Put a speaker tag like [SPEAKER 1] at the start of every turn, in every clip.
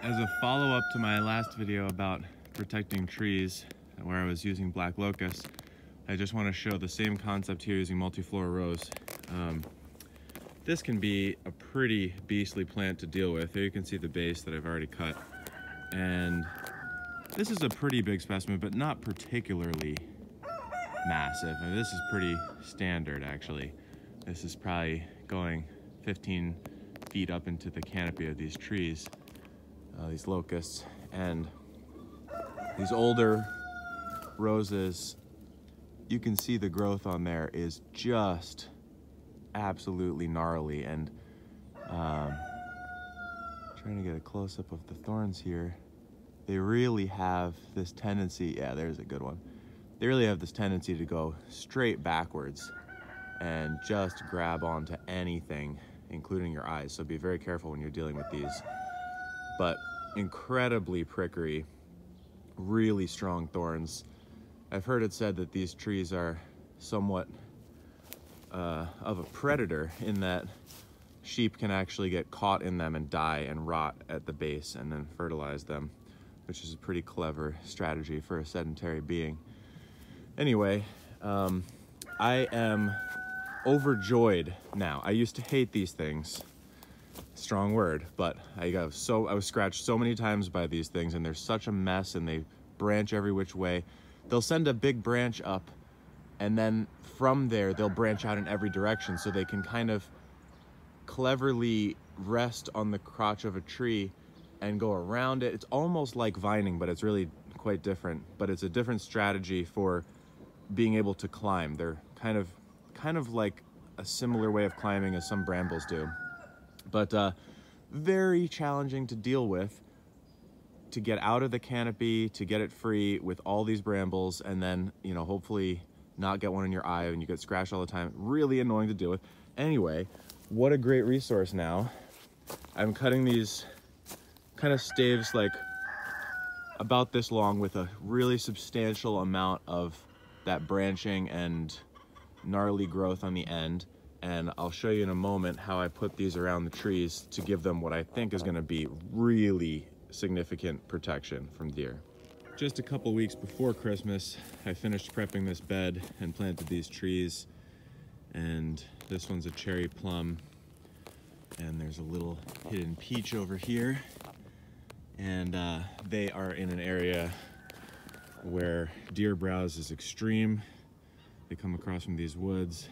[SPEAKER 1] As a follow-up to my last video about protecting trees where I was using black locust, I just want to show the same concept here using multiflora rose. This can be a pretty beastly plant to deal with. Here you can see the base that I've already cut. And this is a pretty big specimen, but not particularly massive. I mean, this is pretty standard, actually. This is probably going 15 feet up into the canopy of these trees, these locusts. And these older roses, you can see the growth on there is just absolutely gnarly. And trying to get a close-up of the thorns here, they really have this tendency, yeah, there's a good one. They really have this tendency to go straight backwards and just grab onto anything, including your eyes. So be very careful when you're dealing with these. But incredibly prickly, really strong thorns. I've heard it said that these trees are somewhat of a predator in that sheep can actually get caught in them and die and rot at the base and then fertilize them, which is a pretty clever strategy for a sedentary being. Anyway, I am overjoyed now. I used to hate these things. Strong word, but I was scratched so many times by these things, and they're such a mess, and they branch every which way. They'll send a big branch up, and then from there they'll branch out in every direction, so they can kind of cleverly rest on the crotch of a tree and go around it. It's almost like vining, but it's really quite different. But it's a different strategy for being able to climb. They're kind of like a similar way of climbing as some brambles do, but very challenging to deal with, to get out of the canopy, to get it free with all these brambles, and then, you know, hopefully not get one in your eye and you get scratched all the time. Really annoying to deal with. Anyway, what a great resource now. I'm cutting these kind of staves like about this long with a really substantial amount of that branching and gnarly growth on the end, and I'll show you in a moment how I put these around the trees to give them what I think is going to be really significant protection from deer. Just a couple weeks before Christmas, I finished prepping this bed and planted these trees, and this one's a cherry plum, and there's a little hidden peach over here, and they are in an area where deer browse is extreme. They come across from these woods,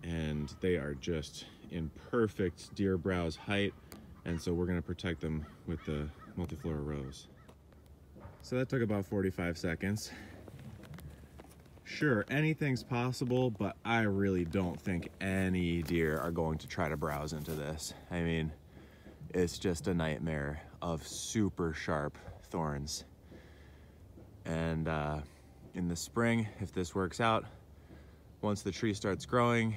[SPEAKER 1] and they are just in perfect deer browse height, and so we're going to protect them with the multiflora rose. So that took about 45 seconds. Sure, anything's possible, but I really don't think any deer are going to try to browse into this. I mean, it's just a nightmare of super sharp thorns. And in the spring, if this works out, once the tree starts growing,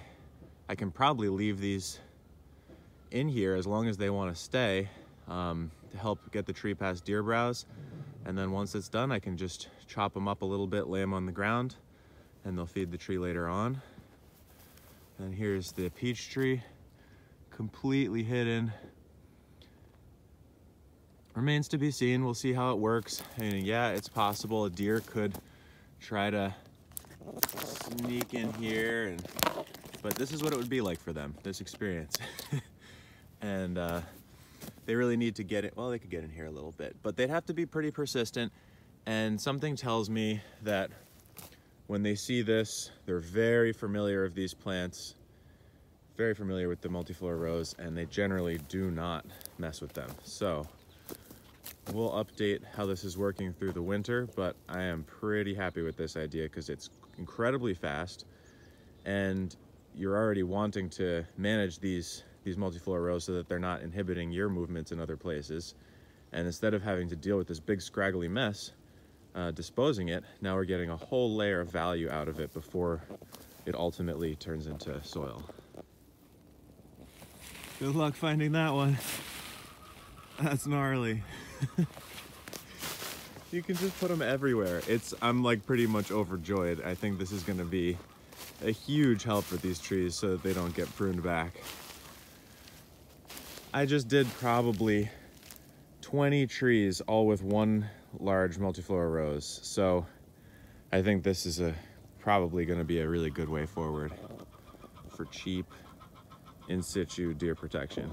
[SPEAKER 1] I can probably leave these in here as long as they want to stay, to help get the tree past deer browse. And then once it's done, I can just chop them up a little bit, lay them on the ground, and they'll feed the tree later on. And here's the peach tree, completely hidden. Remains to be seen. We'll see how it works. And yeah, it's possible a deer could try to sneak in here, but this is what it would be like for them, this experience. And they really need to get it. Well, they could get in here a little bit, but they'd have to be pretty persistent. And something tells me that when they see this, they're very familiar of these plants, very familiar with the multiflora rose, and they generally do not mess with them. So we'll update how this is working through the winter, but I am pretty happy with this idea because it's incredibly fast, and you're already wanting to manage these multiflora rose so that they're not inhibiting your movements in other places. And instead of having to deal with this big scraggly mess, disposing it, now we're getting a whole layer of value out of it before it ultimately turns into soil. Good luck finding that one. That's gnarly. You can just put them everywhere. I'm like pretty much overjoyed. I think this is going to be a huge help for these trees so that they don't get pruned back. I just did probably 20 trees, all with one large multiflora rose. So I think this is probably going to be a really good way forward for cheap in situ deer protection.